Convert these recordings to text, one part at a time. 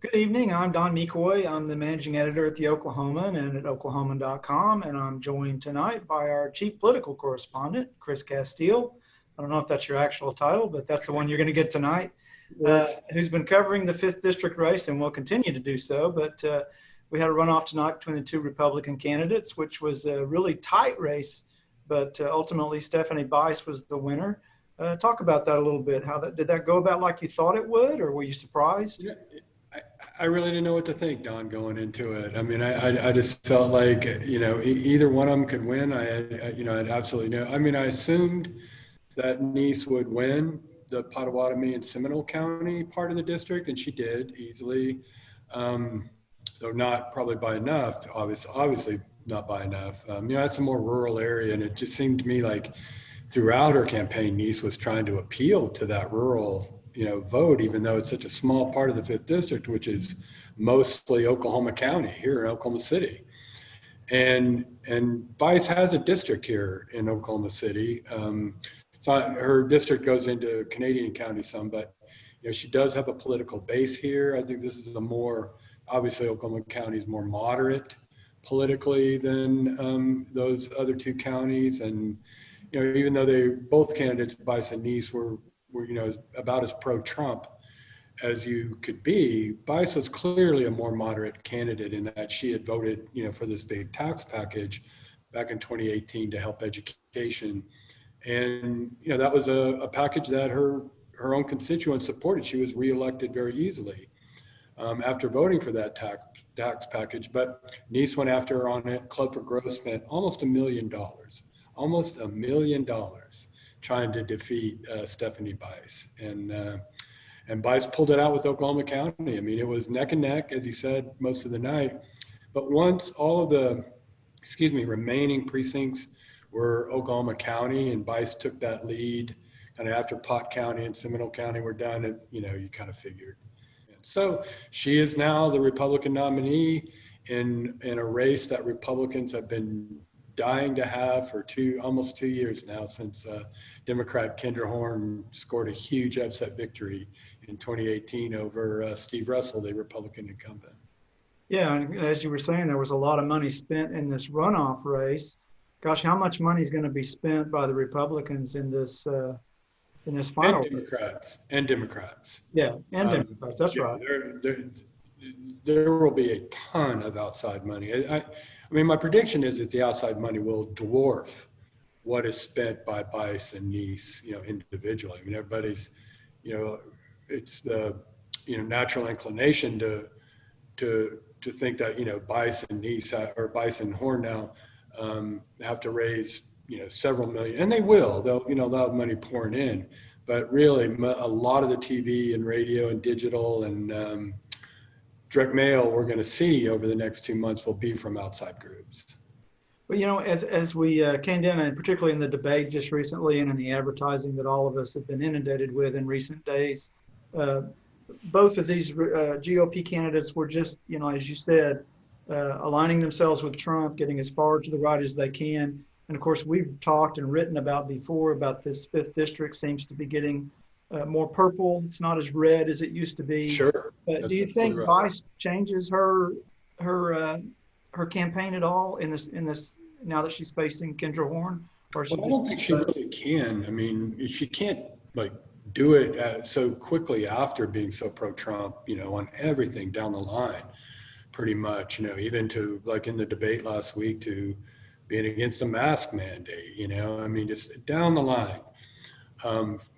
Good evening. I'm Don Mecoy. I'm the managing editor at the Oklahoman and at Oklahoman.com, and I'm joined tonight by our chief political correspondent, Chris Castile. I don't know if that's your actual title, but that's the one you're going to get tonight, Works. who's been covering the 5th District race and will continue to do so. But we had a runoff tonight between the two Republican candidates, which was a really tight race, but ultimately Stephanie Bice was the winner. Talk about that a little bit. Did that go about like you thought it would, or were you surprised? Yeah, I really didn't know what to think, Don, going into it. I mean, I just felt like, either one of them could win. I had absolutely no, I mean, I assumed that Nice would win the Pottawatomie and Seminole County part of the district, and she did easily. Though not probably by enough, obviously not by enough. That's a more rural area, and it just seemed to me like throughout her campaign, Nice was trying to appeal to that rural, vote, even though it's such a small part of the 5th District, which is mostly Oklahoma County here in Oklahoma City. And Bice has a district here in Oklahoma City. Her district goes into Canadian County some, but she does have a political base here. I think this is obviously Oklahoma County is more moderate politically than those other two counties. And even though both candidates, Bice and Nice, were about as pro-Trump as you could be, Bice was clearly a more moderate candidate in that she had voted, for this big tax package back in 2018 to help education. And, that was a package that her own constituents supported. She was reelected very easily after voting for that tax package. But Nice went after her on it. Club for Growth spent almost $1 million trying to defeat Stephanie Bice. And Bice pulled it out with Oklahoma County. I mean, it was neck and neck, as he said, most of the night. But once all of the, remaining precincts were Oklahoma County, and Bice took that lead, kind of after Pot County and Seminole County were done, and, you kind of figured. And so she is now the Republican nominee in a race that Republicans have been dying to have for almost 2 years now, since Democrat Kendra Horn scored a huge upset victory in 2018 over Steve Russell, the Republican incumbent. Yeah, and as you were saying, there was a lot of money spent in this runoff race. Gosh, how much money is going to be spent by the Republicans in this final race? And Democrats. Yeah, and Democrats. That's right. There will be a ton of outside money. I mean, my prediction is that the outside money will dwarf what is spent by Bice and Nice, individually. I mean, everybody's, it's the, natural inclination to think that, Bice and Nice or Bice and Horn now have to raise, several million, and they will. They'll have money pouring in, but really a lot of the TV and radio and digital and direct mail we're going to see over the next 2 months will be from outside groups. But as we came down, and particularly in the debate just recently, and in the advertising that all of us have been inundated with in recent days, both of these GOP candidates were just, as you said, aligning themselves with Trump, getting as far to the right as they can. And of course, we've talked and written about before about this 5th District seems to be getting more purple. It's not as red as it used to be. Sure. But do you think Bice changes her campaign at all in this now that she's facing Kendra Horn? Or I don't think she really can. I mean, she can't do it so quickly after being so pro-Trump, on everything down the line, pretty much. Even to in the debate last week to being against a mask mandate. I mean, just down the line,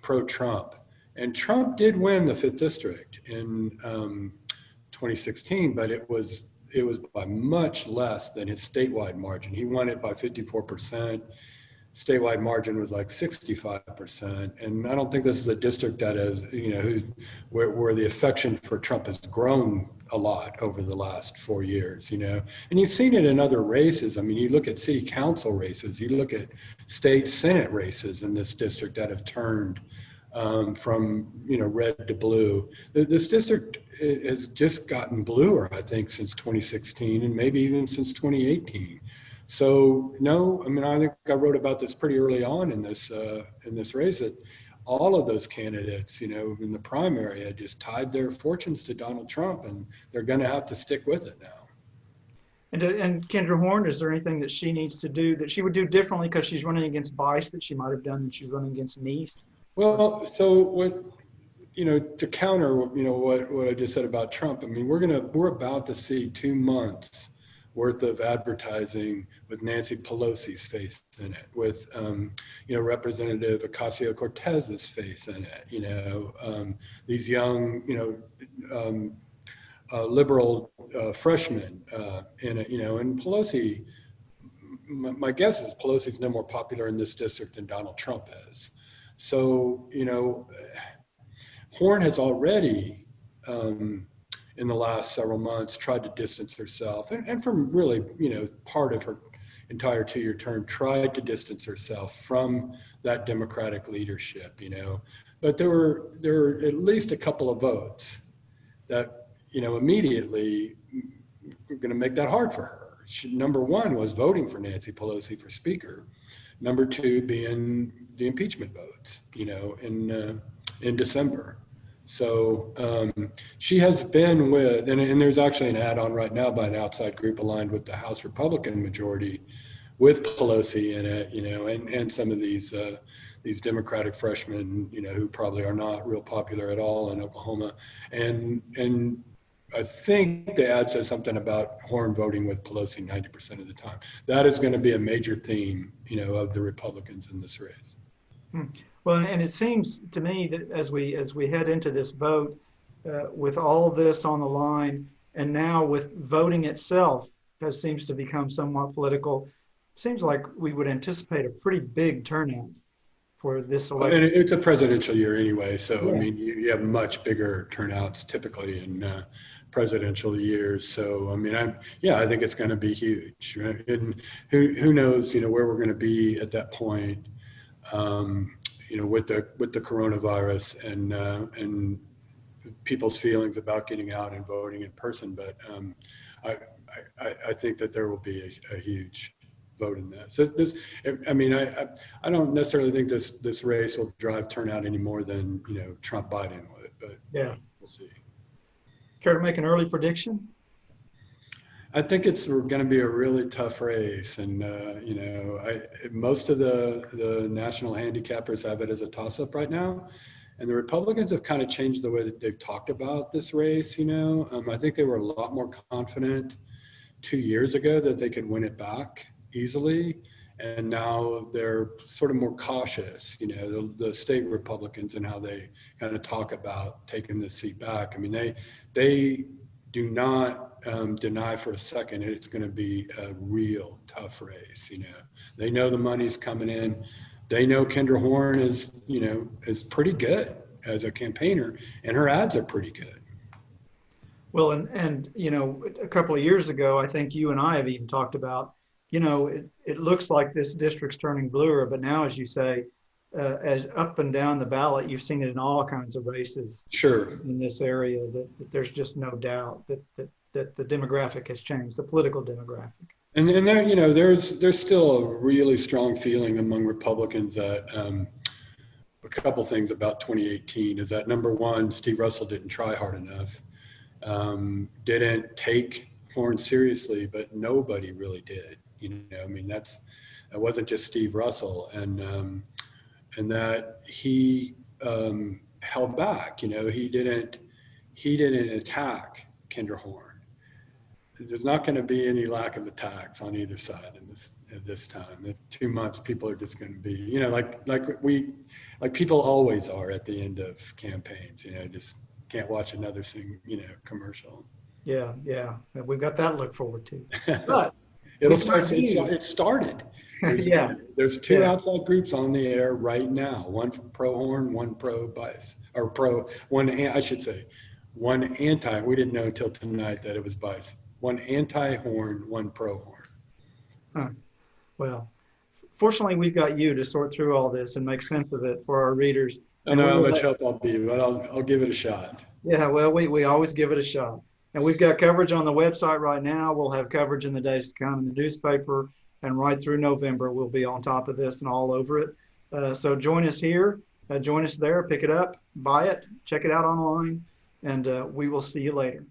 pro-Trump. And Trump did win the 5th District in 2016, but it was by much less than his statewide margin. He won it by 54%. Statewide margin was like 65%. And I don't think this is a district that is, where the affection for Trump has grown a lot over the last 4 years, And you've seen it in other races. I mean, you look at city council races, you look at state senate races in this district that have turned from red to blue. This district has just gotten bluer, I think, since 2016 and maybe even since 2018. So no, I mean, I think I wrote about this pretty early on in this race that all of those candidates, you know, in the primary had just tied their fortunes to Donald Trump, and they're going to have to stick with it now. And Kendra Horn, is there anything that she needs to do that she would do differently because she's running against Bice that she might have done when she's running against Nice? Well, so what, you know, to counter, you know, what I just said about Trump, I mean, we're about to see 2 months worth of advertising with Nancy Pelosi's face in it, with, you know, Representative Ocasio-Cortez's face in it, you know, these young, you know, liberal freshmen in it, you know, and Pelosi, my guess is Pelosi's no more popular in this district than Donald Trump is. So, you know, Horn has already, in the last several months, tried to distance herself, and from really, you know, part of her entire 2-year term, tried to distance herself from that Democratic leadership, you know. But there were at least a couple of votes that, you know, immediately were going to make that hard for her. Number one was voting for Nancy Pelosi for Speaker. Number two being the impeachment votes, you know, in December. So she has been with, and there's actually an add-on right now by an outside group aligned with the House Republican majority with Pelosi in it, you know, and some of these Democratic freshmen, you know, who probably are not real popular at all in Oklahoma. And I think the ad says something about Horn voting with Pelosi 90% of the time. That is going to be a major theme, you know, of the Republicans in this race. Well, and it seems to me that as we head into this vote, with all this on the line, and now with voting itself, that seems to become somewhat political. Seems like we would anticipate a pretty big turnout for this election. And it's a presidential year anyway, so yeah. I mean, you have much bigger turnouts typically in presidential years. So I mean, I think it's going to be huge, right? And who knows, you know, where we're going to be at that point. You know, with the coronavirus and people's feelings about getting out and voting in person, but I think that there will be a huge vote in that. So this, I mean, I don't necessarily think this race will drive turnout any more than, you know, Trump Biden would, but yeah, we'll see. Care to make an early prediction? I think it's going to be a really tough race, and you know, most of the national handicappers have it as a toss-up right now, and the Republicans have kind of changed the way that they've talked about this race. You know, I think they were a lot more confident 2 years ago that they could win it back easily, and now they're sort of more cautious. You know, the state Republicans and how they kind of talk about taking this seat back. I mean, they do not deny for a second it's going to be a real tough race. You know, they know the money's coming in. They know Kendra Horn is, you know, is pretty good as a campaigner, and her ads are pretty good. Well, and you know, a couple of years ago, I think you and I have even talked about, you know, it looks like this district's turning bluer, but now, as you say, as up and down the ballot, you've seen it in all kinds of races. Sure. In this area, that there's just no doubt that the demographic has changed, the political demographic. And there, you know, there's still a really strong feeling among Republicans that a couple things about 2018 is that, number one, Steve Russell didn't try hard enough, didn't take Horn seriously, but nobody really did. You know, I mean, that wasn't just Steve Russell, and that he held back. You know, he didn't attack Kendra Horn. There's not going to be any lack of attacks on either side at this time. In 2 months, people are just going to be, you know, like people always are at the end of campaigns. You know, just can't watch another commercial. Yeah, we've got that to look forward to. But it started. There's two outside groups on the air right now. One pro Horn, one pro Bice, or one anti. We didn't know until tonight that it was Bice. One anti-Horn, one pro-Horn. Huh. Well, fortunately, we've got you to sort through all this and make sense of it for our readers. I know how much help I'll be, but I'll give it a shot. Yeah, well, we always give it a shot. And we've got coverage on the website right now. We'll have coverage in the days to come in the newspaper. And right through November, we'll be on top of this and all over it. So join us here join us there, pick it up, buy it, check it out online, and we will see you later.